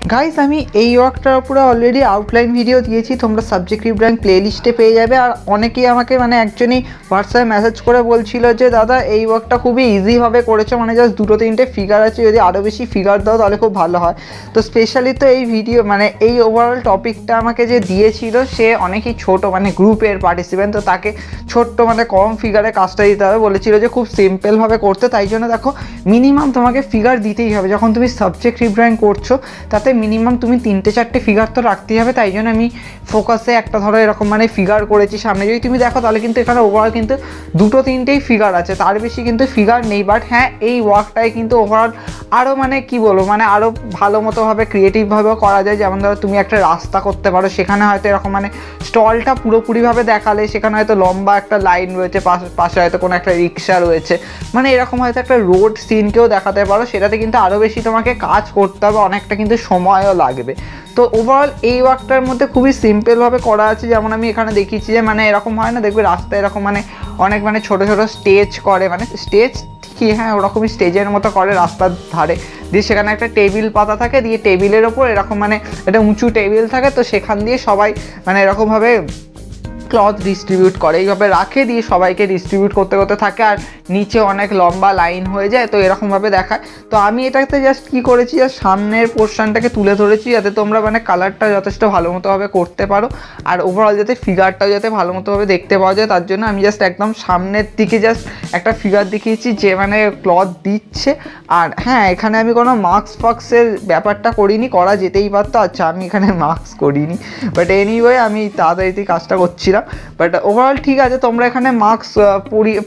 Guys আমি এই ওয়ার্কটার উপরে অলরেডি আউটলাইন ভিডিও দিয়েছি, তোমরা সাবজেক্টিভ র্যাঙ্ক প্লেলিস্টে পেয়ে যাবে। আর অনেকেই আমাকে মানে একজনই হোয়াটসঅ্যাপে মেসেজ করে বলছিল যে দাদা এই ওয়ার্কটা খুবই ইজিভাবে করেছো, মানে জাস্ট 2-3টে ফিগার আছে, যদি আরও বেশি ফিগার দাও তাহলে খুব ভালো হয়। তো স্পেশালি তো এই ভিডিও মানে এই ওভারঅল টপিকটা আমাকে যে দিয়েছিল সে অনেকই ছোট, মানে গ্রুপের পার্টিসিপেন্ট, তো তাকে ছোট্ট মানে কম ফিগারে কাজটা দিতে হবে, বলেছিল যে খুব সিম্পলভাবে করতে। তাই জন্য দেখো মিনিমাম তোমাকে ফিগার দিতেই হবে যখন তুমি সাবজেক্টিভ র্যাঙ্ক করছো, তাতে মিনিমাম তুমি 3-4টে ফিগার তো রাখতেই হবে। তাই জন্য আমি ফোকাসে একটা ধরো এরকম মানে ফিগার করেছি সামনে, যদি তুমি দেখো তাহলে কিন্তু এখানে ওভারঅল কিন্তু 2-3টেই ফিগার আছে, তার বেশি কিন্তু ফিগার নেই। বাট হ্যাঁ এই ওয়ার্কটায় কিন্তু ওভারঅল আরও মানে কি বলবো মানে আরও ভালো মতোভাবে ক্রিয়েটিভভাবেও করা যায়। যেমন ধরো তুমি একটা রাস্তা করতে পারো, সেখানে হয়তো এরকম মানে স্টলটা পুরোপুরিভাবে দেখালে, সেখানে হয়তো লম্বা একটা লাইন রয়েছে, পাশে হয়তো কোনো একটা রিক্সা রয়েছে, মানে এরকম হয়তো একটা রোড সিনকেও দেখাতে পারো। সেটাতে কিন্তু আরও বেশি তোমাকে কাজ করতে হবে, অনেকটা কিন্তু সময়ও লাগবে। তো ওভারঅল এই ওয়ার্কটার মধ্যে খুবই সিম্পলভাবে করা আছে। যেমন আমি এখানে দেখিয়েছি যে মানে এরকম হয় না, দেখবে রাস্তায় এরকম মানে অনেক মানে ছোটো ছোটো স্টেজ করে, মানে স্টেজ ঠিকই হ্যাঁ ওরকমই স্টেজের মতো করে রাস্তার ধারে, দিয়ে সেখানে একটা টেবিল পাতা থাকে, দিয়ে টেবিলের ওপর এরকম মানে একটা উঁচু টেবিল থাকে, তো সেখান দিয়ে সবাই মানে এরকমভাবে ক্লথ ডিস্ট্রিবিউট করে, এইভাবে রাখে, দিয়ে সবাইকে ডিস্ট্রিবিউট করতে করতে থাকে, আর নিচে অনেক লম্বা লাইন হয়ে যায়, তো এরকমভাবে দেখায়। তো আমি এটাতে জাস্ট কী করেছি, জাস্ট সামনের পোর্শনটাকে তুলে ধরেছি যাতে তোমরা মানে কালারটা যথেষ্ট ভালো মতোভাবে করতে পারো, আর ওভারঅল যাতে ফিগারটাও যাতে ভালো মতোভাবে দেখতে পাওয়া যায়, তার জন্য আমি জাস্ট একদম সামনের দিকে জাস্ট একটা ফিগার দেখিয়েছি যে মানে ক্লথ দিচ্ছে। আর হ্যাঁ এখানে আমি কোনো মাস্কের ব্যাপারটা করিনি, করা যেতেই পারতো, আচ্ছা আমি এখানে মাস্ক করিনি, বাট এনিওয়ে আমি তাড়াতাড়ি কাজটা করছিলাম। বাট ওভারঅল ঠিক আছে, তোমরা এখানে মাস্ক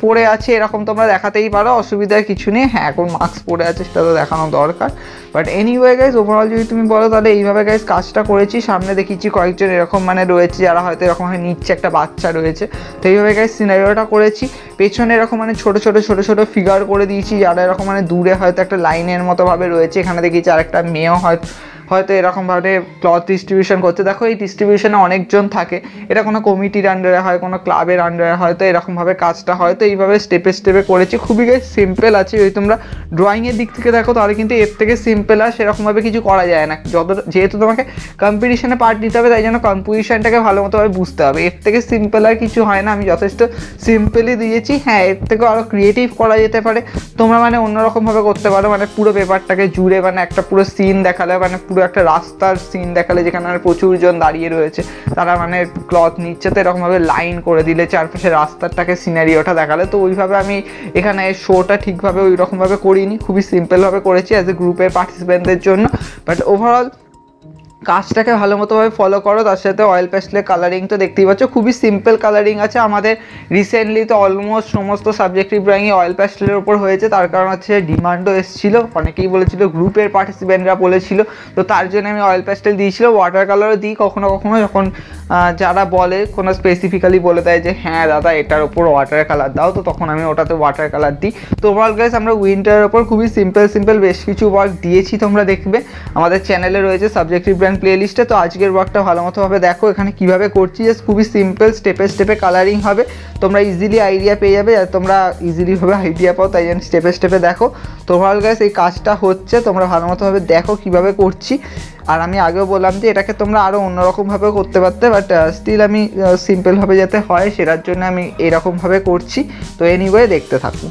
পরে আছে এরকম তোমরা দেখাতেই পারো, অসুবিধার কিছু নেই। হ্যাঁ এখন মাস্ক পরে আছে সেটা তো দেখানো দরকার। বাট এনিওয়ে গাইজ ওভারঅল যদি তুমি বলো তাহলে এইভাবে গাইজ কাজটা করেছি। সামনে দেখিয়েছি কয়েকজন এরকম মানে রয়েছে যারা হয়তো এরকম নিচ্ছে, একটা বাচ্চা রয়েছে, তো এইভাবে গাইজ সিনারিওটা করেছি। পেছনে এরকম মানে ছোটো ছোটো ফিগার করে দিয়েছি যারা এরকম মানে দূরে হয়তো একটা লাইনের মতোভাবে রয়েছে। এখানে দেখিয়েছি আরেকটা মেয়েও হয়তো এরকমভাবে ক্লথ ডিস্ট্রিবিউশন করছে। দেখো এই ডিস্ট্রিবিউশনে অনেকজন থাকে, এটা কোনো কমিটির আন্ডারে হয়, কোনো ক্লাবের আন্ডারে হয়তো এরকমভাবে কাজটা হয়তো এইভাবে স্টেপে করেছি। খুবই সিম্পল আছে, যদি তোমরা ড্রয়িংয়ের দিক থেকে দেখো তাহলে কিন্তু এর থেকে সিম্পল আর সেরকমভাবে কিছু করা যায় না। যেহেতু তোমাকে কম্পিটিশনে পার্ট নিতে হবে, তাই জন্য কম্পিটিশনটাকে ভালো মতোভাবে বুঝতে হবে, এর থেকে সিম্পল আর কিছু হয় না। আমি যথেষ্ট সিম্পলই দিয়েছি। হ্যাঁ এর থেকেও আরও ক্রিয়েটিভ করা যেতে পারে, তোমরা মানে অন্যরকমভাবে করতে পারো, মানে পুরো পেপারটাকে জুড়ে মানে একটা পুরো সিন দেখালে, মানে পুরো একটা রাস্তার সিন দেখালে যেখানে প্রচুর জন দাঁড়িয়ে রয়েছে, তারা মানে ক্লথ নিচ্ছে, তো এরকমভাবে লাইন করে দিলে চারপাশে রাস্তাটাকে সিনারিওটা দেখালে। তো ওইভাবে আমি এখানে শোটা ঠিকভাবে ওই রকমভাবে করিনি, খুবই সিম্পলভাবে করেছি অ্যাজ এ গ্রুপের পার্টিসিপেন্টদের জন্য। বাট ওভারঅল কাজটাকে ভালো মতোভাবে ফলো করো। তার সাথে অয়েল প্যাস্টেলের কালারিং তো দেখতেই পাচ্ছ, খুবই সিম্পল কালারিং আছে। আমাদের রিসেন্টলি তো অলমোস্ট সমস্ত সাবজেক্টিভ ড্রয়িংই অয়েল প্যাস্টেলের উপর হয়েছে, তার কারণ হচ্ছে ডিমান্ডও এসেছিলো, অনেকেই বলেছিল, গ্রুপের পার্টিসিপেন্টরা বলেছিল, তো তার জন্য আমি অয়েল প্যাস্টেল দিয়েছিলো। ওয়াটার কালারও দিই কখনো কখনো, যখন যারা বলে কোনো স্পেসিফিক্যালি বলে দেয় যে হ্যাঁ দাদা এটার ওপর ওয়াটার কালার দাও, তো তখন আমি ওটাতে ওয়াটার কালার দিই। তো ওভারঅল গাইস আমরা উইন্টারের ওপর খুবই সিম্পল বেশ কিছু ওয়ার্ক দিয়েছি, তোমরা দেখবে আমাদের চ্যানেলে রয়েছে সাবজেক্টিভ ড্রয়িং প্লেলিস্টে। তো আজকের ওয়ার্কটা ভালো মতোভাবে দেখো, এখানে কীভাবে করছি, জাস্ট খুবই সিম্পল স্টেপে কালারিং হবে, তোমরা ইজিলি আইডিয়া পেয়ে যাবে, আর তোমরা ইজিলিভাবে আইডিয়া পাও, তাই জন্য স্টেপে দেখো। তো ওভারঅল গাইস এই কাজটা হচ্ছে, তোমরা ভালো মতোভাবে দেখো কীভাবে করছি। আর আমি আগেও বললাম যে এটাকে তোমরা আরও অন্যরকমভাবেও করতে পারতে, বাট স্টিল আমি সিম্পলভাবে যাতে হয় সেটার জন্য আমি এরকমভাবে করছি। তো এনিওয়ে দেখতে থাকুন।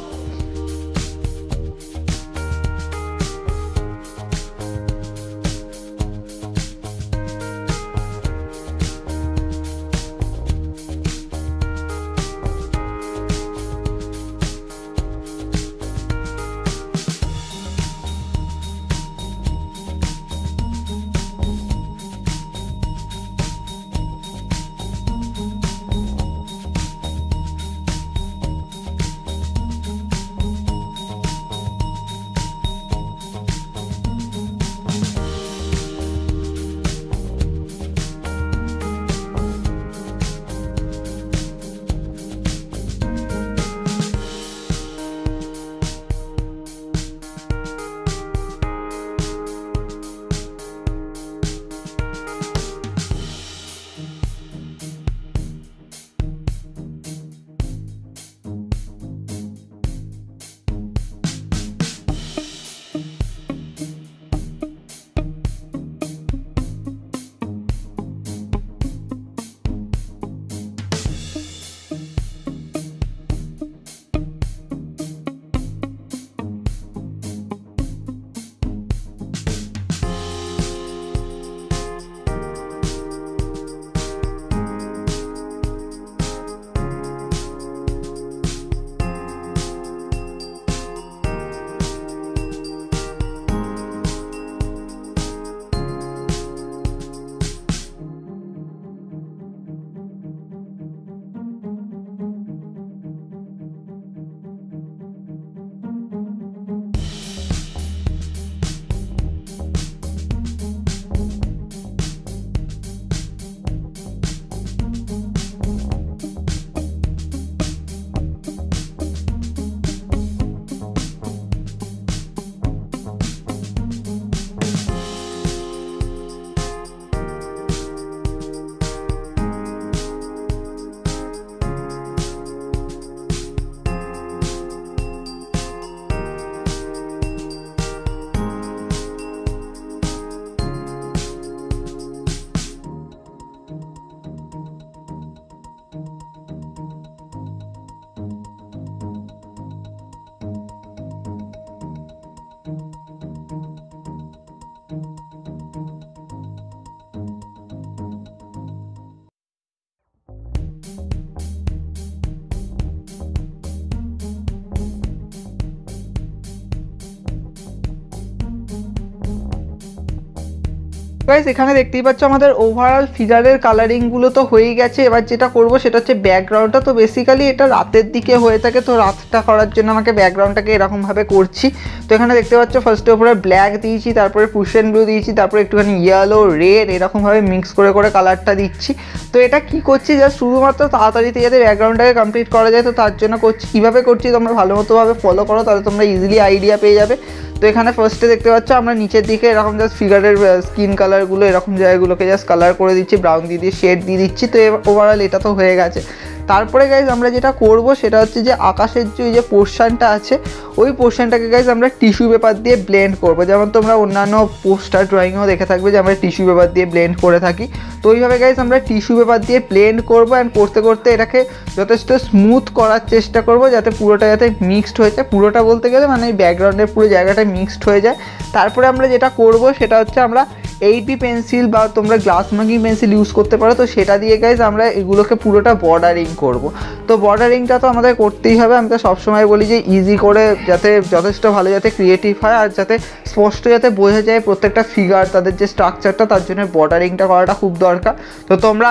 গাইস এখানে দেখতেই পাচ্ছ আমাদের ওভারঅল ফিগারের কালারিংগুলো তো হয়েই গেছে। এবার যেটা করব সেটা হচ্ছে ব্যাকগ্রাউন্ডটা। তো বেসিক্যালি এটা রাতের দিকে হয়ে থাকে, তো রাতটা করার জন্য আমাকে ব্যাকগ্রাউন্ডটাকে এরকমভাবে করছি। তো এখানে দেখতে পাচ্ছ ফার্স্টে উপরে ব্ল্যাক দিয়েছি, তারপরে পুশেন ব্লু দিয়েছি, তারপরে একটুখানি ইয়েলো রেড এরকমভাবে মিক্স করে করে কালারটা দিচ্ছি। তো এটা কি করছি জাস্ট শুধুমাত্র তাড়াতাড়িতে যাতে ব্যাকগ্রাউন্ডটাকে কমপ্লিট করা যায়, তো তার জন্য করছি। কীভাবে করছি তোমরা ভালো মতোভাবে ফলো করো, তাহলে তোমরা ইজিলি আইডিয়া পেয়ে যাবে। তো এখানে ফার্স্টে দেখতে পাচ্ছ আমরা নিচের দিকে এরকম জাস্ট ফিগারের স্কিন কালারগুলো এরকম জায়গাগুলোকে জাস্ট কালার করে দিচ্ছি, ব্রাউন দিয়ে শেড দিয়ে দিচ্ছি। তো ওভারঅল এটা তো হয়ে গেছে। তারপরে গাইজ আমরা যেটা করব সেটা হচ্ছে যে আকাশের যে পোর্শনটা আছে ওই পোর্শনটাকে গাইজ আমরা টিস্যু পেপার দিয়ে ব্লেন্ড করব। যেমন তোমরা অন্যান্য পোস্টার ড্রয়িংও দেখে থাকবে যে আমরা টিস্যু পেপার দিয়ে ব্লেন্ড করে থাকি। তো ওইভাবে গাইজ আমরা টিস্যু পেপার দিয়ে ব্লেন্ড করব, অ্যান্ড করতে করতে এটাকে যথেষ্ট স্মুথ করার চেষ্টা করব যাতে পুরোটা যাতে মিক্সড হয়ে যায়। পুরোটা বলতে গেলে মানে এই ব্যাকগ্রাউন্ডের পুরো জায়গাটা মিক্সড হয়ে যায়। তারপরে আমরা যেটা করব সেটা হচ্ছে আমরা 8B পেন্সিল বা তোমরা গ্লাস মার্কিং পেন্সিল ইউজ করতে পারো। তো সেটা দিয়ে গাইজ আমরা এগুলোকে পুরোটা বর্ডারিং করব। তো বর্ডারিংটা তো আমাদের করতেই হবে। আমি তো সবসময় বলি যে ইজি করে যাতে যথেষ্ট ভালো যাতে ক্রিয়েটিভ হয় আর যাতে স্পষ্ট যাতে বোঝা যায় প্রত্যেকটা ফিগার তাদের যে স্ট্রাকচারটা, তার জন্য বর্ডারিংটা করাটা খুব দরকার। তো তোমরা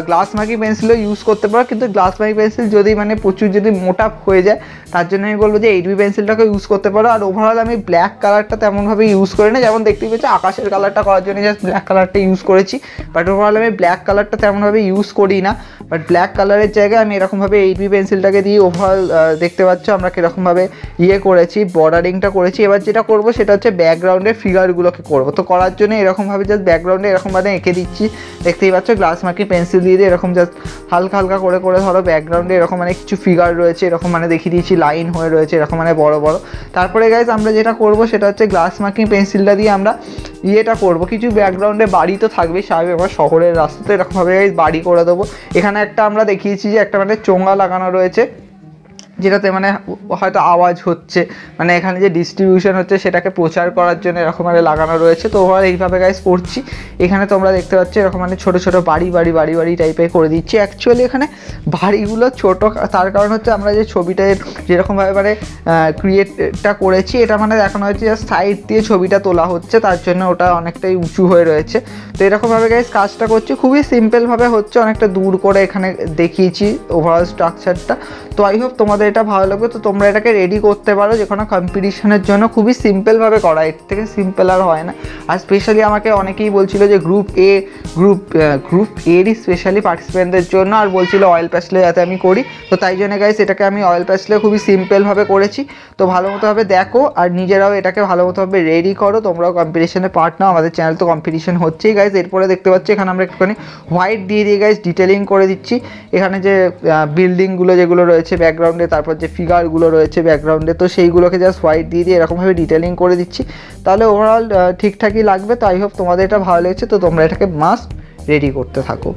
গ্লাস মার্কিং পেন্সিলও ইউজ করতে পারো, কিন্তু গ্লাস মার্কিং পেন্সিল যদি মানে প্রচুর যদি মোটা হয়ে যায় তার জন্য আমি বলবো যে 8B পেন্সিলটাকে ইউজ করতে পারো। আর ওভারঅল আমি ব্ল্যাক কালারটা তেমনভাবে ইউজ করি না, যেমন দেখতেই পাচ্ছি আকাশের কালারটা করার জন্য জাস্ট ব্ল্যাক কালারটা ইউজ করেছি। বাট ওভারঅল আমি ব্ল্যাক কালারটা তেমনভাবে ইউজ করি না, বাট ব্ল্যাক কালারের জায়গায় আমি এরকমভাবে 8B পেন্সিলটাকে দিয়ে ওভারঅল দেখতে পাচ্ছ আমরা কীরকমভাবে করেছি, বর্ডারিংটা করেছি। এবার যেটা করবো সেটা হচ্ছে ব্যাকগ্রাউন্ডের ফিগারগুলোকে করবো। তো করার জন্য এরকমভাবে জাস্ট ব্যাকগ্রাউন্ডে এরকমভাবে এঁকে দিচ্ছি। দেখতেই পাচ্ছ গ্লাস মার্কিং পেন্সিল দিয়ে এরকম জাস্ট হালকা হালকা করে করে ধরো ব্যাকগ্রাউন্ডে এরকম মানে কিছু ফিগার রয়েছে, এরকম মানে দেখিয়ে দিয়েছি লাইন হয়ে রয়েছে এরকম মানে বড় বড়। তারপরে গাইজ আমরা যেটা করবো সেটা হচ্ছে গ্লাস মার্কিং পেন্সিলটা দিয়ে আমরা করবো কিছু ব্যাকগ্রাউন্ডে বাড়ি তো থাকবেই স্বাভাবিক, আমার শহরের রাস্তাতে এরকমভাবে বাড়ি করে দেবো। এখানে একটা আমরা দেখিয়েছি যে একটা মানে চোঙা লাগানো রয়েছে যেটাতে মানে হয়তো আওয়াজ হচ্ছে, মানে এখানে যে ডিস্ট্রিবিউশন হচ্ছে সেটাকে প্রচার করার জন্য এরকম মানে লাগানো রয়েছে। তো ওভার এইভাবে গাইজ করছি। এখানে তোমরা দেখতে পাচ্ছ এরকম মানে ছোটো ছোটো বাড়ি বাড়ি বাড়ি বাড়ি টাইপের করে দিচ্ছি। অ্যাকচুয়ালি এখানে বাড়িগুলো ছোটো, তার কারণ হচ্ছে আমরা যে ছবিটা যেরকমভাবে মানে ক্রিয়েটটা করেছি এটা মানে দেখানো হচ্ছে জাস্ট সাইড দিয়ে ছবিটা তোলা হচ্ছে, তার জন্য ওটা অনেকটাই উঁচু হয়ে রয়েছে। তো এরকমভাবে গাইজ কাজটা করছি, খুবই সিম্পলভাবে হচ্ছে, অনেকটা দূর করে এখানে দেখিয়েছি ওভারঅল স্ট্রাকচারটা। তো আই হোপ তোমাদের এটা ভালো লাগবে। তো তোমরা এটাকে রেডি করতে পারো যে কোনো কম্পিটিশনের জন্য, খুবই সিম্পলভাবে করা, এর থেকে সিম্পল আর হয় না। আর স্পেশালি আমাকে অনেকেই বলছিল যে গ্রুপ এরই স্পেশালি পার্টিসিপেন্টদের জন্য, আর বলছিল অয়েল প্যাস্টেলে যাতে আমি করি। তো তাই জন্য গাইস এটাকে আমি অয়েল প্যাস্টেলে খুবই সিম্পলভাবে করেছি। তো ভালো মতোভাবে দেখো আর নিজেরাও এটাকে ভালো মতোভাবে রেডি করো, তোমরাও কম্পিটিশনে পার্ট নাও। আমাদের চ্যানেল তো কম্পিটিশন হচ্ছেই গাইস। এরপরে দেখতে পাচ্ছি এখানে আমরা একটুখানি হোয়াইট দিয়ে গাইস ডিটেলিং করে দিচ্ছি। এখানে যে বিল্ডিংগুলো যেগুলো রয়েছে ব্যাকগ্রাউন্ডে, তারপর যে ফিগারগুলো রয়েছে ব্যাকগ্রাউন্ডে, তো সেইগুলোকে জাস্ট হোয়াইট দিয়ে এরকমভাবে ডিটেলিং করে দিচ্ছি। তাহলে ওভারঅল ঠিকঠাকই লাগবে। তো আই হোপ তোমাদের এটা ভালো লেগেছে। তো তোমরা এটাকে মাস্ট রেডি করতে থাকো।